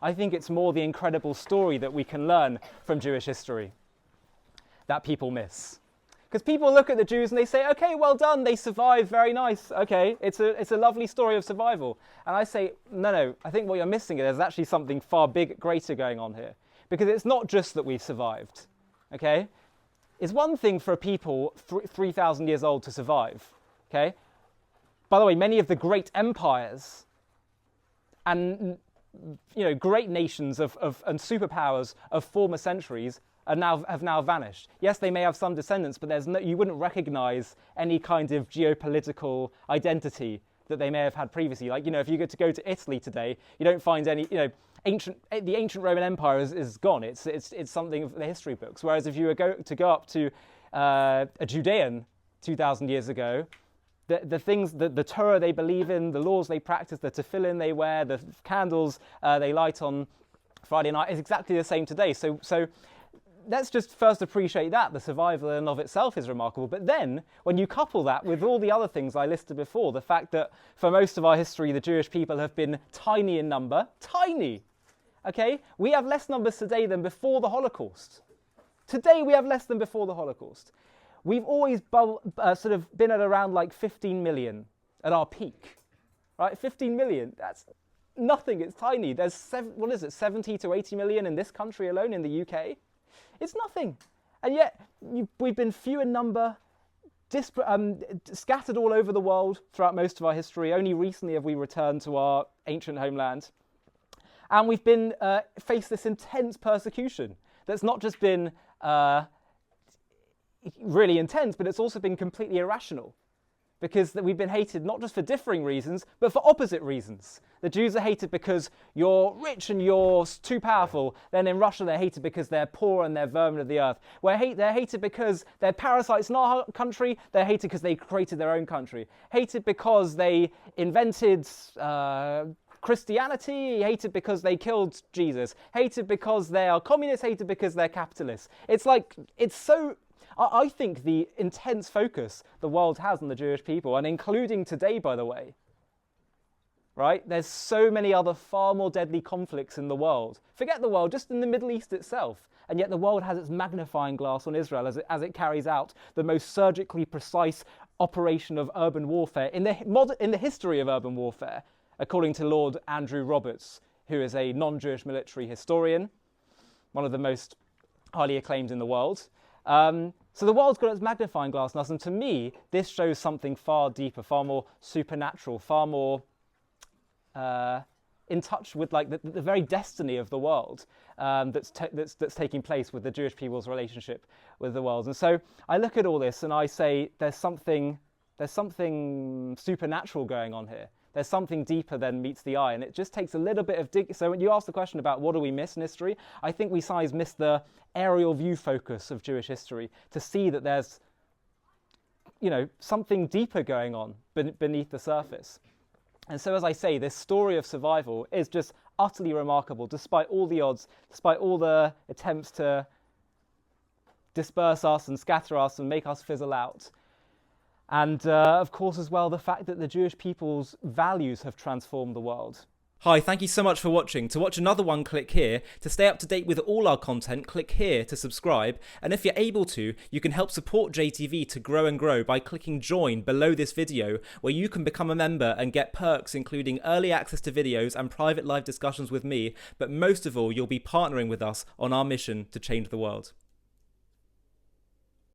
I think it's more the incredible story that we can learn from Jewish history that people miss. Because people look at the Jews and they say, okay, well done, they survived, very nice. Okay, it's a lovely story of survival. And I say, no, I think what you're missing is there's actually something far greater going on here. Because it's not just that we've survived, okay? It's one thing for a people 3,000 years old to survive, okay? By the way, many of the great empires and great nations and superpowers of former centuries have now vanished. Yes, they may have some descendants, but you wouldn't recognize any kind of geopolitical identity that they may have had previously. Like, if you go to Italy today, you don't find any, the ancient Roman Empire is gone. It's something of the history books. Whereas if you were to go up to a Judean 2,000 years ago, the things, the Torah they believe in, the laws they practice, the tefillin they wear, the candles they light on Friday night is exactly the same today. So let's just first appreciate that. The survival in and of itself is remarkable. But then, when you couple that with all the other things I listed before, the fact that for most of our history, the Jewish people have been tiny in number, tiny, okay? We have less numbers today than before the Holocaust. Today, we have less than before the Holocaust. We've always sort of been at around like 15 million at our peak, right? 15 million, that's nothing, it's tiny. There's 70 to 80 million in this country alone, in the UK. It's nothing. And yet, we've been few in number, scattered all over the world throughout most of our history. Only recently have we returned to our ancient homeland. And we've been faced this intense persecution that's not just been really intense, but it's also been completely irrational. Because we've been hated not just for differing reasons, but for opposite reasons. The Jews are hated because you're rich and you're too powerful. Then in Russia, they're hated because they're poor and they're vermin of the earth. They're hated because they're parasites in our country. They're hated because they created their own country. Hated because they invented Christianity. Hated because they killed Jesus. Hated because they are communists. Hated because they're capitalists. I think the intense focus the world has on the Jewish people, and including today, by the way, right? There's so many other far more deadly conflicts in the world. Forget the world, just in the Middle East itself. And yet the world has its magnifying glass on Israel as it carries out the most surgically precise operation of urban warfare in the history of urban warfare, according to Lord Andrew Roberts, who is a non-Jewish military historian, one of the most highly acclaimed in the world. So the world's got its magnifying glass on us, and to me, this shows something far deeper, far more supernatural, far more in touch with like the very destiny of the world that's taking place with the Jewish people's relationship with the world. And so I look at all this and I say, there's something supernatural going on here. There's something deeper than meets the eye, and it just takes a little bit of dig. So when you ask the question about what do we miss in history, I think we sometimes miss the aerial view focus of Jewish history to see that there's, something deeper going on beneath the surface. And so, as I say, this story of survival is just utterly remarkable, despite all the odds, despite all the attempts to disperse us and scatter us and make us fizzle out. And, of course, as well, the fact that the Jewish people's values have transformed the world. Hi, thank you so much for watching. To watch another one, click here. To stay up to date with all our content, click here to subscribe. And if you're able to, you can help support JTV to grow and grow by clicking join below this video, where you can become a member and get perks including early access to videos and private live discussions with me. But most of all, you'll be partnering with us on our mission to change the world.